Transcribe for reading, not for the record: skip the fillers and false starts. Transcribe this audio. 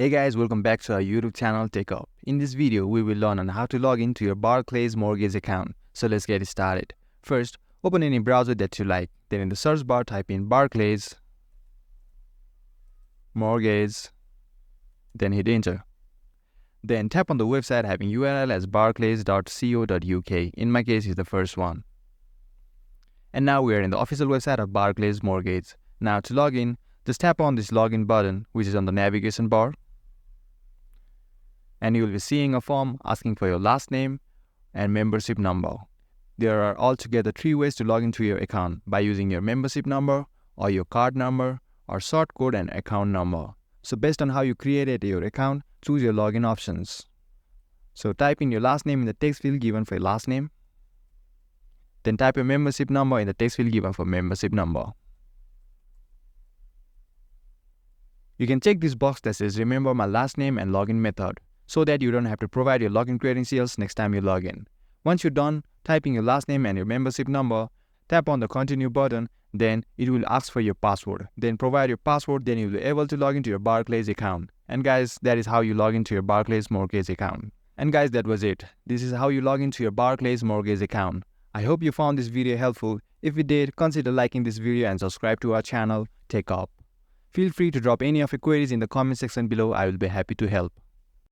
Hey guys, welcome back to our YouTube channel TechUp. In this video, we will learn on how to log into your Barclays Mortgage account. So let's get started. First, open any browser that you like. Then in the search bar, type in Barclays Mortgage, then hit enter. Then tap on the website having URL as barclays.co.uk. In my case, it's the first one. And now we are in the official website of Barclays Mortgage. Now to log in, just tap on this login button, which is on the navigation bar. And you will be seeing a form asking for your last name and membership number. There are altogether 3 ways to log into your account: by using your membership number, or your card number, or sort code and account number. So based on how you created your account, choose your login options. So type in your last name in the text field given for your last name. Then type your membership number in the text field given for membership number. You can check this box that says remember my last name and login method, so that you don't have to provide your login credentials next time you log in. Once you're done typing your last name and your membership number, tap on the continue button, then it will ask for your password. Then provide your password, then you'll be able to log into your Barclays account. And guys, that is how you log into your Barclays Mortgage account. And guys, that was it. This is how you log into your Barclays Mortgage account. I hope you found this video helpful. If you did, consider liking this video and subscribe to our channel TechUp. Feel free to drop any of your queries in the comment section below. I will be happy to help.